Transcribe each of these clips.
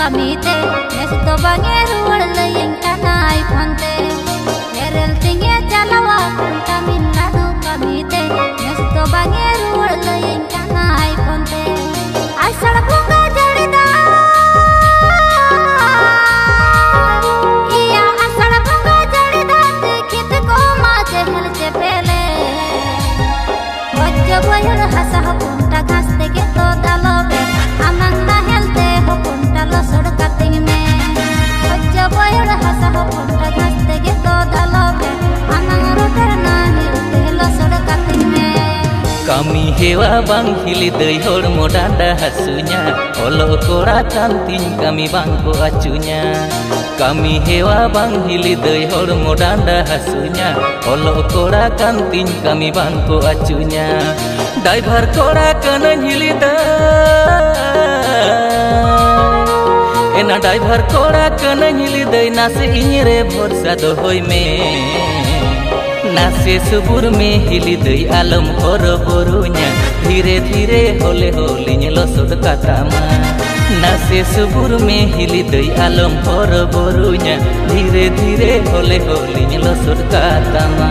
kamite nesto bangeru warlayen kanai phante herel tinge chalawa Tamil Nadu kamite nesto bangeru warlayen kanai phante asal bunga jarida iya asal bunga jarida dekhit ko ma chehel chepele wajja boyar hasa punta ghas teke to dalobe amanda helte ho punta lo sod cutting me wajja boyar hasa punta ghas teke to dalobe amang roter na helte lo sod cutting me kami hewa bang hili dei hor modanda hasunya olo kora kantin kami bangko acunya kami hewa bang hili dei hor modanda hasunya olo kora kantin kami bangko acunya driver kora kana hili dei ena driver kora kana hili dei nase inyre bhorsa do hoi me नासे सुबुर में हिली दई आलम और बोरुnya धीरे धीरे होले होली लसोड कातामा नासे सुबुर में हिली दई आलम और बोरुnya धीरे धीरे होले होली लसोड कातामा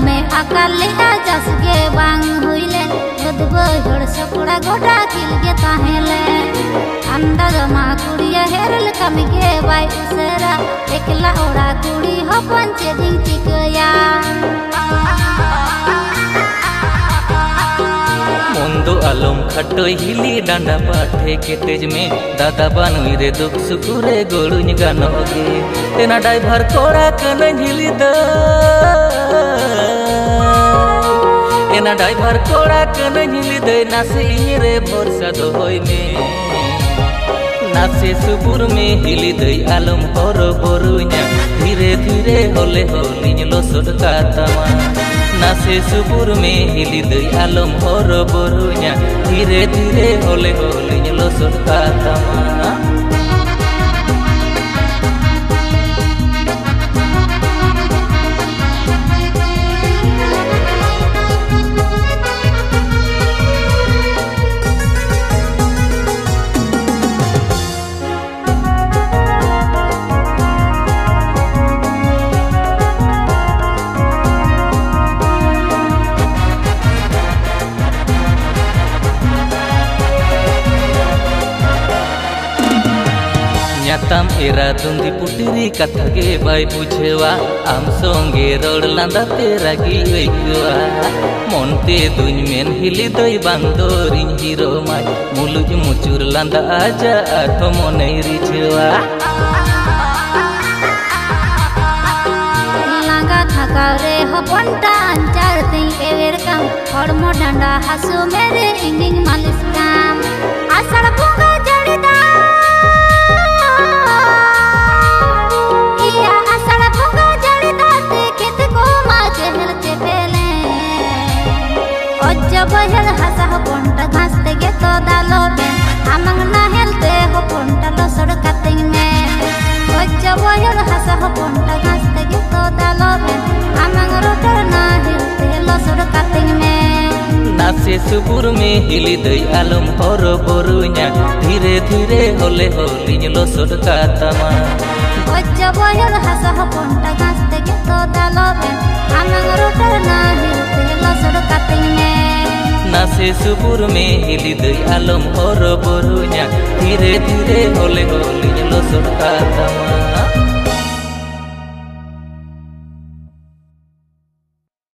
में अकाले आजस के बांग हुईले गदबो हड़ सकुड़ा गोटा किल के ताहेले अंदर मा कुड़िया हेरल कमी के बाई उसरा एकला ओड़ा कुड़ी हो पंचे दिन चिकया मुंदो आलम खटो हिली डांडा पाठे के तेज में दादा बानुई रे दुख सुकुरे गोड़ुन गानोगे तेना ड्राइवर कोड़ा कन हिली द एना ड्राइवर कोड़ा कन हिली दे नासे इरे भरोसा दो होई में नासे सुबुर में हिली दे आलम और बोरुnya धीरे धीरे होले होली लसोड कातामा नासे सुबुर में हिली दे आलम और बोरुnya धीरे धीरे होले होली लसोड कातामा तम एरा दुंदी पुटिरी कथा के बाई बुझेवा आम संगे रोड लांदा तेरा गी वेकवा मोनते दुन मेन हिली दई बांदोरी हीरो माय मुलुज मुचुर लांदा आजा आठो मोने रिझेवा लांगा थका रे हपंटा अंचार ती एवेर काम हड़मो डांडा हासु मेरे इंगिंग मालिश काम आषाढ़ बुंगा जड़ीदा बहर हसा पंटा घास तेगे तो दालोबे आमंग ना हेलते हो पंटा लसोड काटिंग में बच्चा बहर हसा पंटा घास तेगे तो दालोबे आमंग रोटर ना हेलते लसोड काटिंग में नासे सुबुर में हिली दई आलम और बोरुnya धीरे धीरे होले होली लसोड कातामा बच्चा बहर हसा पंटा घास तेगे तो दालोबे आमंग रोटर ना हेलते लसोड काटिंग में नासे सुबुर में हिली दई आलम और बोरुnya धीरे धीरे होले होली लसोड कातामा।